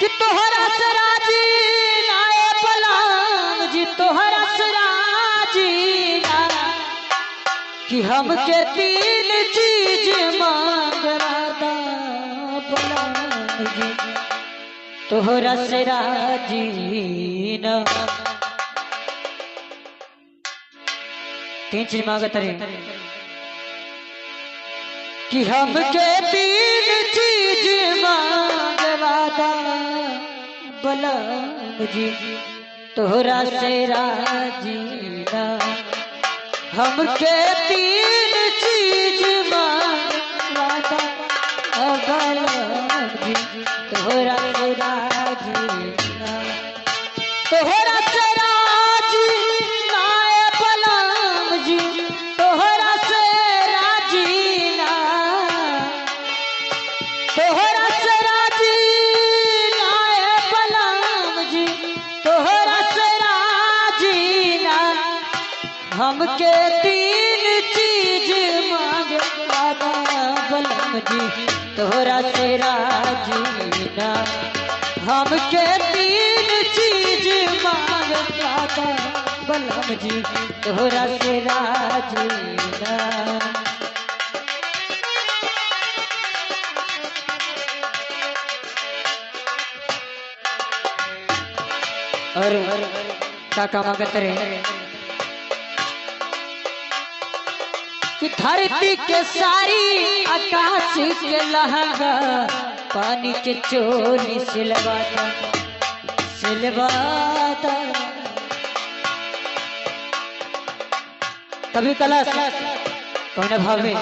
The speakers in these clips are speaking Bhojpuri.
कि तोहरा से राजी नाए पलंग जी, तोहरा से राजी ना कि हमके तीन चीज मांगरादा पलंग जी, तोहरा से राजी ना। तीन चीज मांगत रहे कि हमके तीन चीज मांगवादा पलंग जी, तोहरा से राजी ना। हमके तीन चीज मांगवादा पलंग जी, तोहरा से राजी ना। तोहरा से राजी ना पलंग जी, तोहरा से राजी ना। तोहरा से राजी ना पलंग जी, तोहरा से राजी ना। हमके तीन चीज मांगवादा पलंग जी, तोहरा से राजी ना। हमके तीन चीज मांगवादा पलंग जी, तोहरा से राजी ना। और काका मांगत रहे कि धरती के सारी आकाश के लहंगा, पानी के चोली सिलवादा सिलवादा। कभी कलश कौन भाव में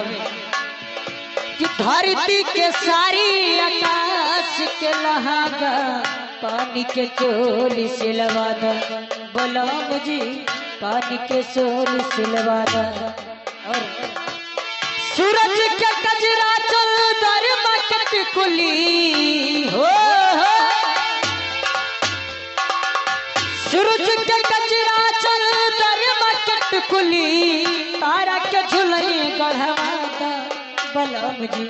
कि धरती के सारी आकाश के लहंगा, पानी के चोली सिलवादा बलराम जी, पानी के चोली सिलवादा। और सूरज के कजरा चल दर मकट कुली हो, सूरज के कजरा चल दर मकट कुली, तारा के झुलई गढ़वादा बलराम जी,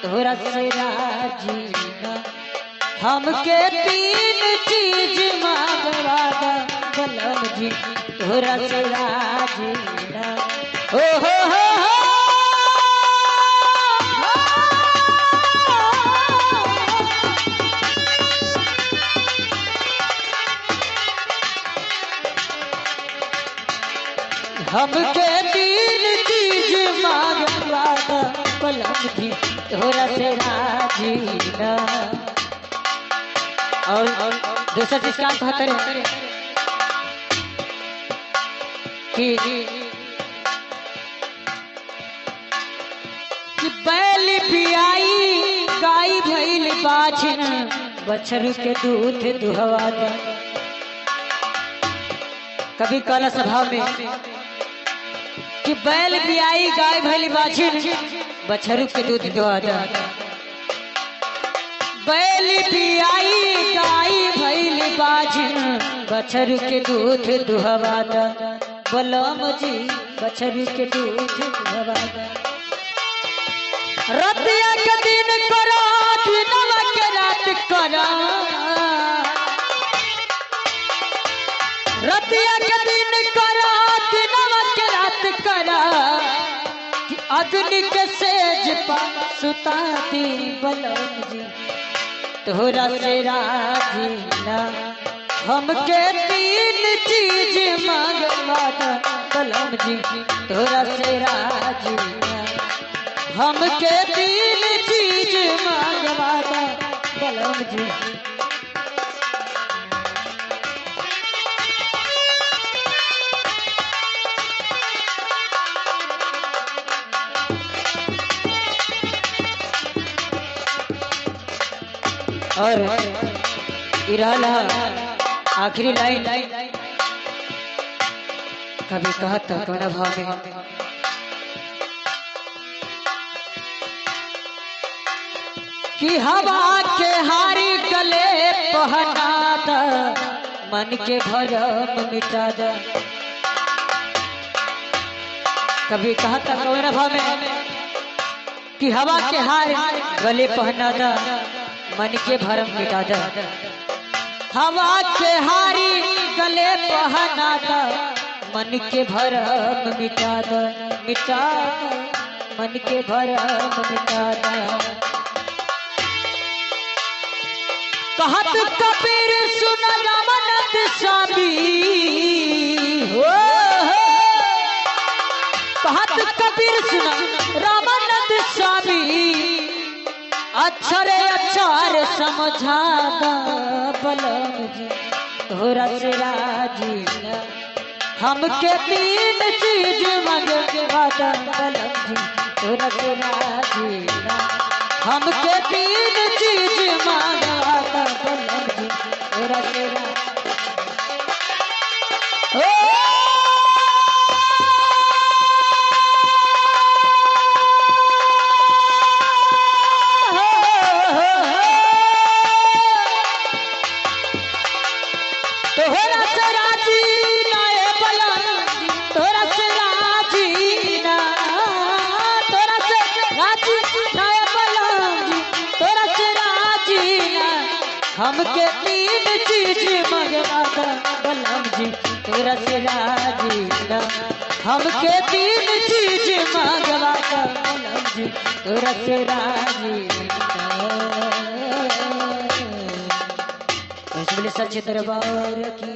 तोहरा से राजी ना। हमके तीन चीज मांगवादा बलराम जी, तोहरा से राजी ना। ओ हो हमके तीन चीज मांगवादा पलंग जी, तोहरा से राजी ना। और दूसरा चीज क्या कहते रहे कि बैल बियाई गाय भइल बाछन, बछरू के दूध दुहवादा। कभी कला सभा में कि बैल बियाई गाय भइल बाछन, बछरू के दूध दुहवादा। बैल बियाई गाय भइल बाछन, बछरू के दूध दुहवादा बलराम जी, बछरू के दूध दुहवादा। रतिया के दिन करा, दिनवा के रात करा, रतिया के दिन करा, दिनवा के रात करा। कि अग्नि के सेज पर सुताती बलराम जी, तोहरा से राजी ना। हमके तीन चीज मांगवादा बलराम जी, तोहरा से राजी ना। हमके तीन चीज मांगवादा बलराम जी। और आखिरी लाइन कभी कहता कौन भाव में कि हवा के हारी गले पहनादा, मन के भरम मिटादा। कभी कहता कौन भाव में कि हवा के हार गले पहनादा, मन के भरम मिटादा। हवा के हारी गले पहना दा, मन के भरम मिटा दा, मिटा दा, मन के भरम मिटा दा। कहत कबीर सुन रामानंद स्वामी हो, कहत कबीर सुन रामानंद स्वामी, अक्षरे अक्षर समझा दा बलम जी तोरा से राजी न, हमके तीन चीज मंगवा दा बलम जी तोरा से राजी न, हमके तीन चीज मंगवा दा बलम जी तोरा से राजी। हमके तीन चीज मंगवा दा बलम जी तोरा से राजी न, हमके तीन चीज मंगवा दा बलम जी तोरा से राजी न। सच्चे दरबार की